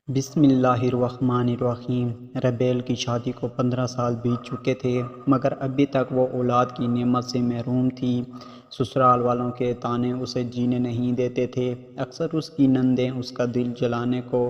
بسم اللہ الرحمن الرحیم۔ ربیل کی شادی کو 15 سال بیت چکے تھے، مگر ابھی تک وہ اولاد کی نعمت سے محروم تھی۔ سسرال والوں کے طعنے اسے جینے نہیں دیتے تھے۔ اکثر اس کی نندیں اس کا دل جلانے کو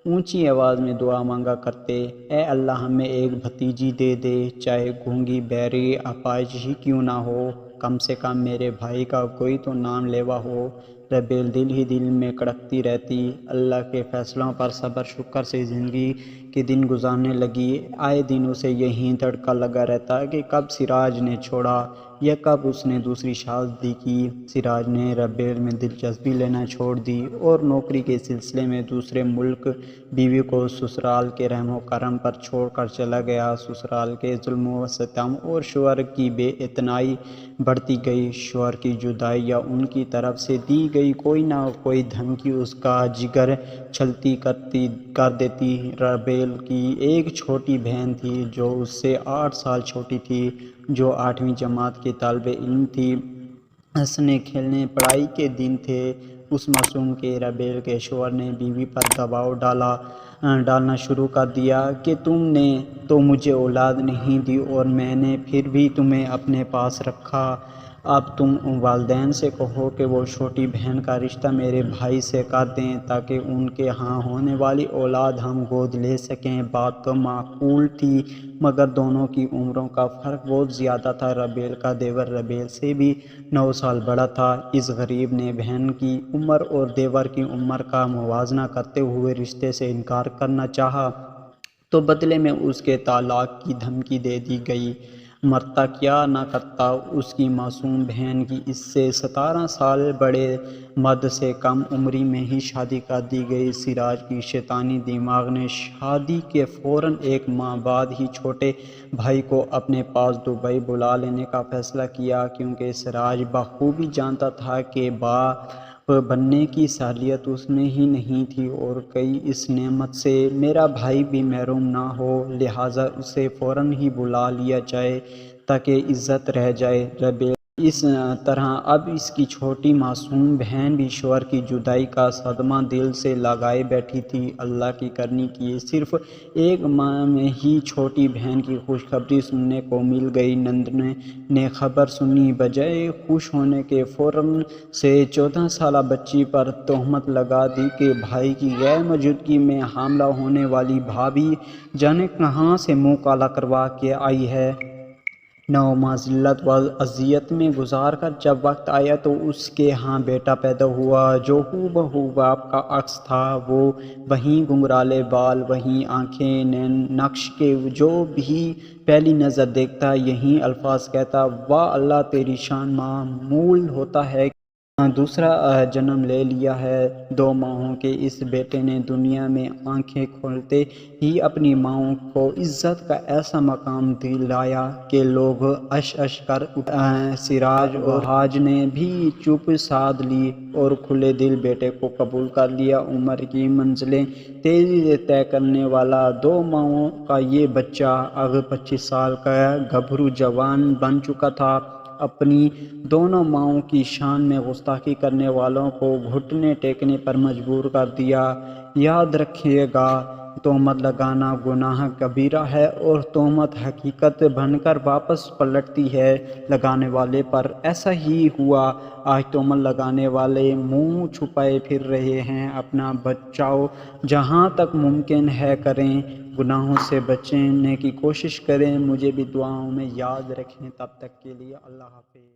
اونچی آواز میں دعا مانگا کرتے، اے اللہ ہمیں ایک بھتیجی دے دے، چاہے گونگی بہری اپاہج ہی کیوں نہ ہو، کم سے کم میرے بھائی کا کوئی تو نام لیوا ہو۔ ربیل دل ہی دل میں کڑکتی رہتی، اللہ کے فیصلوں پر صبر شکر سے زندگی کے دن گزارنے لگی۔ آئے دن اسے یہی دھڑکا لگا رہتا کہ کب سراج نے چھوڑا یا کب اس نے دوسری شادی کی۔ سراج نے ربیل میں دلچسپی لینا چھوڑ دی اور نوکری کے سلسلے میں دوسرے ملک بیوی کو سسرال کے رحم و کرم پر چھوڑ کر چلا گیا۔ سسرال کے ظلم و ستم اور شوہر کی بے اعتنائی بڑھتی گئی۔ شوہر کی جدائی یا ان کی طرف سے دی گئی کوئی نہ کوئی دھمکی اس کا جگر چھلتی کر دیتی۔ ربیل کی ایک چھوٹی بہن تھی جو اس سے 8 سال چھوٹی تھی، جو 8ویں جماعت کی طالب علم تھی۔ ہنسنے کھیلنے پڑھائی کے دن تھے اس معصوم کے۔ ربیل کے شوہر نے بیوی پر دباؤ ڈالنا شروع کر دیا کہ تم نے تو مجھے اولاد نہیں دی اور میں نے پھر بھی تمہیں اپنے پاس رکھا۔ اب تم والدین سے کہو کہ وہ چھوٹی بہن کا رشتہ میرے بھائی سے کر دیں تاکہ ان کے ہاں ہونے والی اولاد ہم گود لے سکیں۔ بات تو معقول تھی، مگر دونوں کی عمروں کا فرق بہت زیادہ تھا۔ ربیل کا دیور ربیل سے بھی 9 سال بڑا تھا۔ اس غریب نے بہن کی عمر اور دیور کی عمر کا موازنہ کرتے ہوئے رشتے سے انکار کرنا چاہا تو بدلے میں اس کے طلاق کی دھمکی دے دی گئی۔ مرتا کیا نہ کرتا، اس کی معصوم بہن کی اس سے 17 سال بڑے مرد سے کم عمری میں ہی شادی کر دی گئی۔ سراج کی شیطانی دماغ نے شادی کے فوراً 1 ماہ بعد ہی چھوٹے بھائی کو اپنے پاس دبئی بلا لینے کا فیصلہ کیا، کیونکہ سراج بخوبی جانتا تھا کہ باپ بننے کی صلاحیت اس میں ہی نہیں تھی اور کئی اس نعمت سے میرا بھائی بھی محروم نہ ہو، لہٰذا اسے فوراً ہی بلا لیا جائے تاکہ عزت رہ جائے۔ ربیل اس طرح اب اس کی چھوٹی معصوم بہن بھی شوہر کی جدائی کا صدمہ دل سے لگائے بیٹھی تھی۔ اللہ کی کرنی کی صرف 1 ماہ میں ہی چھوٹی بہن کی خوشخبری سننے کو مل گئی۔ نندوں نے خبر سنی، بجائے خوش ہونے کے فوراً سے 14 سالہ بچی پر تہمت لگا دی کہ بھائی کی غیر موجودگی میں حاملہ ہونے والی بھابھی جانے کہاں سے منہ کالا کروا کے آئی ہے۔ 9 ماہ ذلت و اذیت میں گزار کر جب وقت آیا تو اس کے ہاں بیٹا پیدا ہوا جو ہو بہو باپ کا عکس تھا۔ وہ وہی گھنگرالے بال، وہی آنکھیں نین نقش کے جو بھی پہلی نظر دیکھتا یہی الفاظ کہتا، واہ اللہ تیری شان، معمول ہوتا ہے کہ دوسرا جنم لے لیا ہے۔ 2 ماہوں کے اس بیٹے نے دنیا میں آنکھیں کھولتے ہی اپنی ماں کو عزت کا ایسا مقام دلایا کہ لوگ عش عش کر اٹھے۔ سراج اور حاج نے بھی چپ سادھ لی اور کھلے دل بیٹے کو قبول کر لیا۔ عمر کی منزلیں تیزی سے طے کرنے والا 2 ماہوں کا یہ بچہ اب 25 سال کا گبھرو جوان بن چکا تھا۔ اپنی دونوں ماؤں کی شان میں گستاخی کرنے والوں کو گھٹنے ٹیکنے پر مجبور کر دیا۔ یاد رکھیے گا، تہمت لگانا گناہ کبیرہ ہے اور تہمت حقیقت بن کر واپس پلٹتی ہے لگانے والے پر۔ ایسا ہی ہوا، آج تہمت لگانے والے منہ چھپائے پھر رہے ہیں۔ اپنا بچاؤ جہاں تک ممکن ہے کریں، گناہوں سے بچنے کی کوشش کریں۔ مجھے بھی دعاؤں میں یاد رکھیں۔ تب تک کے لیے اللہ حافظ۔